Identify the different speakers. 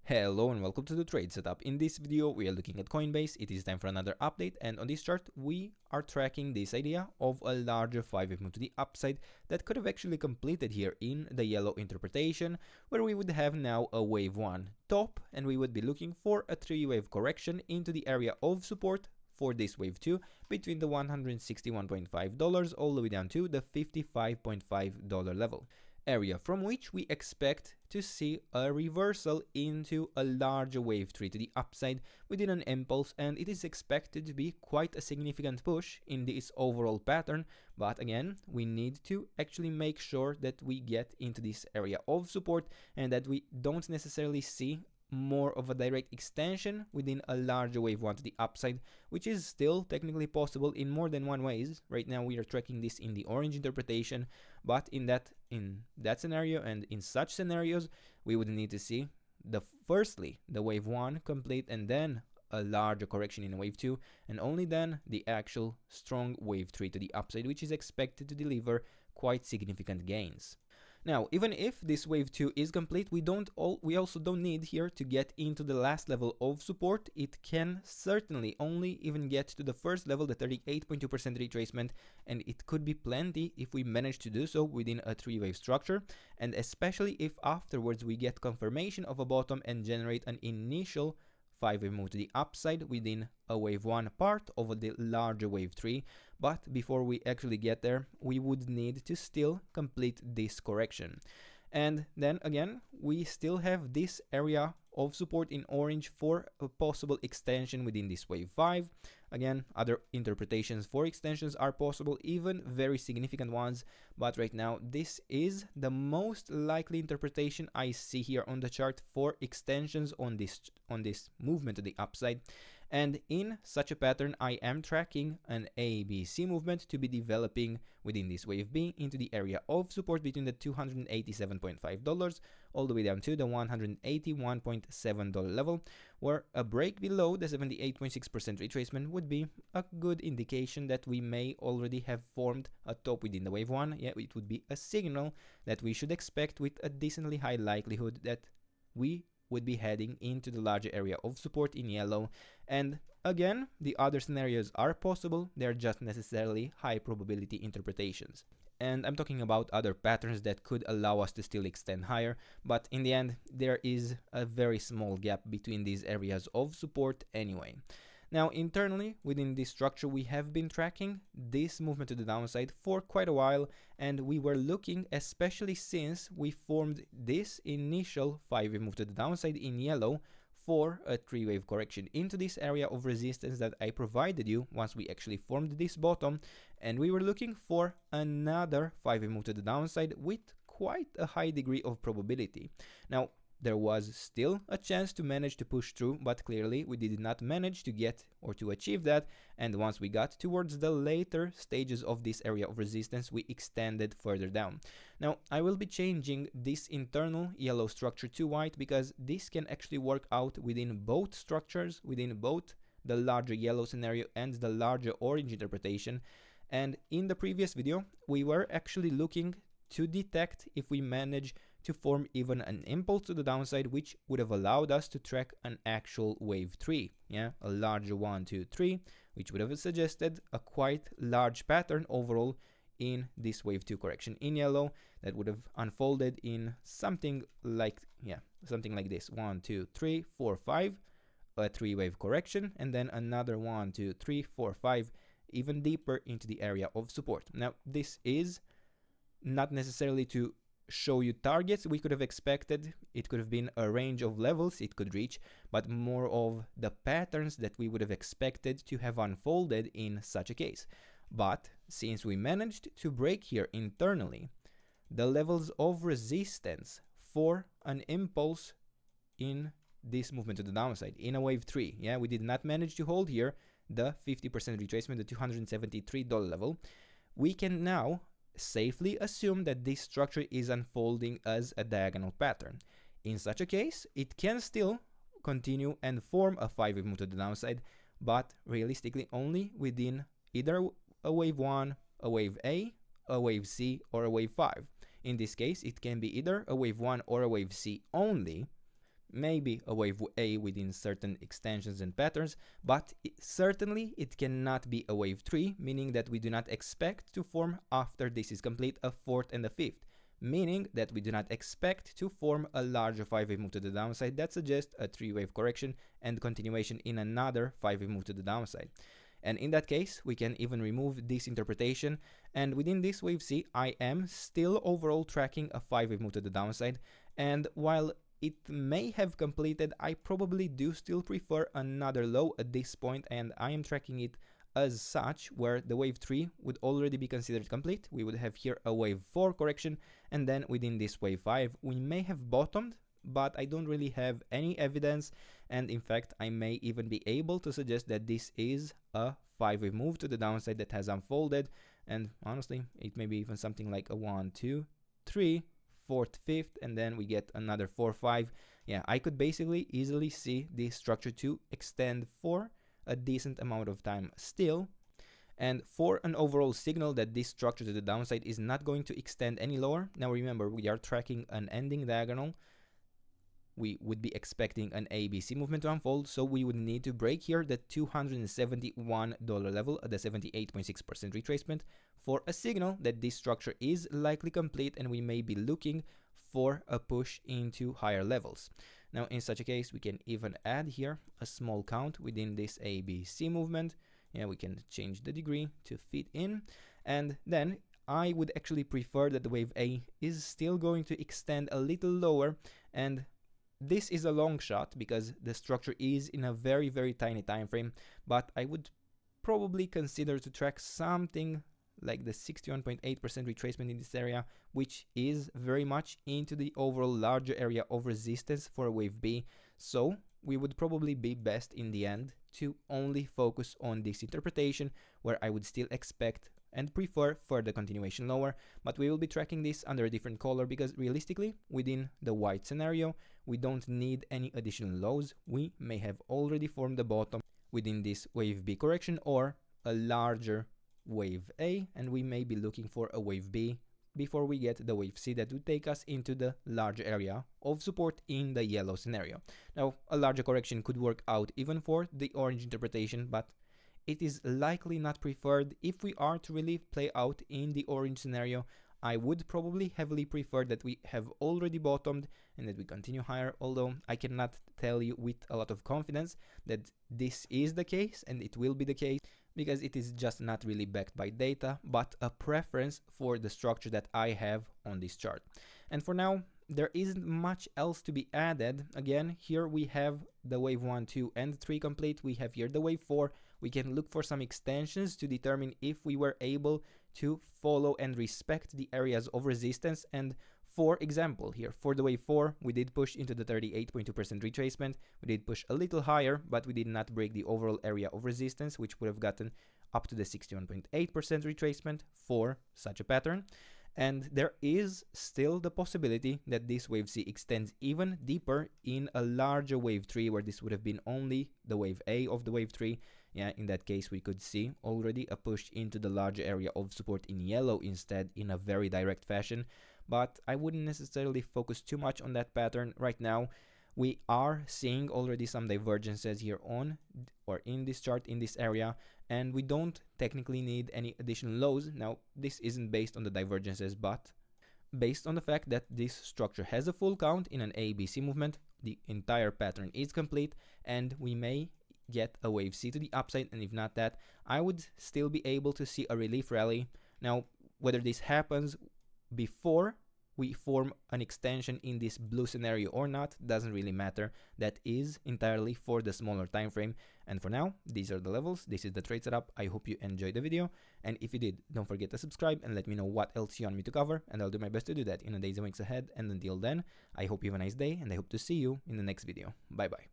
Speaker 1: Hello and welcome to the trade setup. In this video we are looking at Coinbase. It is time for another update, and on this chart we are tracking this idea of a larger 5-wave move to the upside that could have actually completed here in the yellow interpretation, where we would have now a wave 1 top and we would be looking for a 3-wave correction into the area of support for this wave 2 between the $161.5 all the way down to the $55.5 level area, from which we expect to see a reversal into a larger wave 3 to the upside within an impulse, and it is expected to be quite a significant push in this overall pattern. But again, we need to actually make sure that we get into this area of support and that we don't necessarily see more of a direct extension within a larger wave 1 to the upside, which is still technically possible in more than one ways. Right now we are tracking this in the orange interpretation, but in that scenario and in such scenarios we would need to see firstly the wave 1 complete and then a larger correction in wave 2, and only then the actual strong wave 3 to the upside, which is expected to deliver quite significant gains. Now, even if this wave 2 is complete, we also don't need here to get into the last level of support. It can certainly only even get to the first level, the 38.2% retracement, and it could be plenty if we manage to do so within a 3-wave structure, and especially if afterwards we get confirmation of a bottom and generate an initial 5-wave move to the upside within a wave 1 part of the larger wave 3. But before we actually get there, we would need to still complete this correction. And then again, we still have this area of support in orange for a possible extension within this wave 5. Again, other interpretations for extensions are possible, even very significant ones, but right now this is the most likely interpretation I see here on the chart for extensions on this movement to the upside. And in such a pattern, I am tracking an ABC movement to be developing within this wave B into the area of support between the $287.5 all the way down to the $181.7 level, where a break below the 78.6% retracement would be a good indication that we may already have formed a top within the wave 1. Yeah, it would be a signal that we should expect with a decently high likelihood that we would be heading into the larger area of support in yellow. And again, the other scenarios are possible, they're just necessarily high probability interpretations. And I'm talking about other patterns that could allow us to still extend higher, but in the end there is a very small gap between these areas of support anyway. Now, internally within this structure, we have been tracking this movement to the downside for quite a while, and we were looking, especially since we formed this initial 5-wave move to the downside in yellow, for a 3-wave correction into this area of resistance that I provided you once we actually formed this bottom, and we were looking for another 5-wave move to the downside with quite a high degree of probability. Now, there was still a chance to manage to push through, but clearly we did not manage to get or to achieve that, and once we got towards the later stages of this area of resistance, we extended further down. Now, I will be changing this internal yellow structure to white because this can actually work out within both structures, within both the larger yellow scenario and the larger orange interpretation. And in the previous video, we were actually looking to detect if we manage to form even an impulse to the downside, which would have allowed us to track an actual wave 3, yeah, a larger 1, 2, 3, which would have suggested a quite large pattern overall in this wave 2 correction in yellow that would have unfolded in something like this: 1, 2, 3, 4, 5, a 3-wave correction, and then another 1, 2, 3, 4, 5, even deeper into the area of support. Now, this is not necessarily to show you targets we could have expected. It could have been a range of levels it could reach, but more of the patterns that we would have expected to have unfolded in such a case. But since we managed to break here internally the levels of resistance for an impulse in this movement to the downside in a wave 3, yeah, we did not manage to hold here the 50% retracement, the $273 level, we can now safely assume that this structure is unfolding as a diagonal pattern. In such a case, it can still continue and form a 5-wave move to the downside, but realistically only within either a wave 1, a wave A, a wave C, or a wave 5. In this case, it can be either a wave 1 or a wave C only, maybe a wave A within certain extensions and patterns, but certainly it cannot be a wave 3, meaning that we do not expect to form after this is complete a fourth and a fifth, meaning that we do not expect to form a larger 5-wave move to the downside that suggests a 3-wave correction and continuation in another 5-wave move to the downside. And in that case, we can even remove this interpretation, and within this wave C, I am still overall tracking a 5-wave move to the downside, and while it may have completed, I probably do still prefer another low at this point, and I am tracking it as such, where the wave 3 would already be considered complete. We would have here a wave 4 correction, and then within this wave 5, we may have bottomed, but I don't really have any evidence, and in fact I may even be able to suggest that this is a 5-wave move to the downside that has unfolded, and honestly it may be even something like a 1, 2, 3, 4th, 5th, and then we get another 4, 5. Yeah, I could basically easily see this structure to extend for a decent amount of time still, and for an overall signal that this structure to the downside is not going to extend any lower. Now remember, we are tracking an ending diagonal. We would be expecting an ABC movement to unfold, so we would need to break here the $271 level at the 78.6% retracement for a signal that this structure is likely complete, and we may be looking for a push into higher levels. Now in such a case, we can even add here a small count within this ABC movement. Yeah, we can change the degree to fit in, and then I would actually prefer that the wave A is still going to extend a little lower, and this is a long shot because the structure is in a very, very tiny time frame, but I would probably consider to track something like the 61.8% retracement in this area, which is very much into the overall larger area of resistance for a wave B. So we would probably be best in the end to only focus on this interpretation, where I would still expect and prefer further continuation lower, but we will be tracking this under a different color because realistically within the white scenario we don't need any additional lows. We may have already formed the bottom within this wave B correction or a larger wave A, and we may be looking for a wave B before we get the wave C that would take us into the larger area of support in the yellow scenario. Now a larger correction could work out even for the orange interpretation, but it is likely not preferred. If we are to really play out in the orange scenario, I would probably heavily prefer that we have already bottomed and that we continue higher, although I cannot tell you with a lot of confidence that this is the case and it will be the case, because it is just not really backed by data, but a preference for the structure that I have on this chart. And for now, there isn't much else to be added. Again, here we have the wave 1, 2, and 3 complete. We have here the wave 4. We can look for some extensions to determine if we were able to follow and respect the areas of resistance. And for example, here for the wave 4, we did push into the 38.2% retracement. We did push a little higher, but we did not break the overall area of resistance, which would have gotten up to the 61.8% retracement for such a pattern. And there is still the possibility that this wave C extends even deeper in a larger wave 3, where this would have been only the wave A of the wave 3. Yeah, in that case, we could see already a push into the larger area of support in yellow instead, in a very direct fashion. But I wouldn't necessarily focus too much on that pattern right now. We are seeing already some divergences here on or in this chart in this area, and we don't technically need any additional lows. Now this isn't based on the divergences, but based on the fact that this structure has a full count in an ABC movement. The entire pattern is complete, and we may get a wave C to the upside, and if not that, I would still be able to see a relief rally. Now whether this happens before we form an extension in this blue scenario or not doesn't really matter. That is entirely for the smaller time frame. And for now, these are the levels. This is the trade setup. I hope you enjoyed the video, and if you did, don't forget to subscribe and let me know what else you want me to cover, and I'll do my best to do that in the days and weeks ahead. And until then, I hope you have a nice day, and I hope to see you in the next video. Bye bye.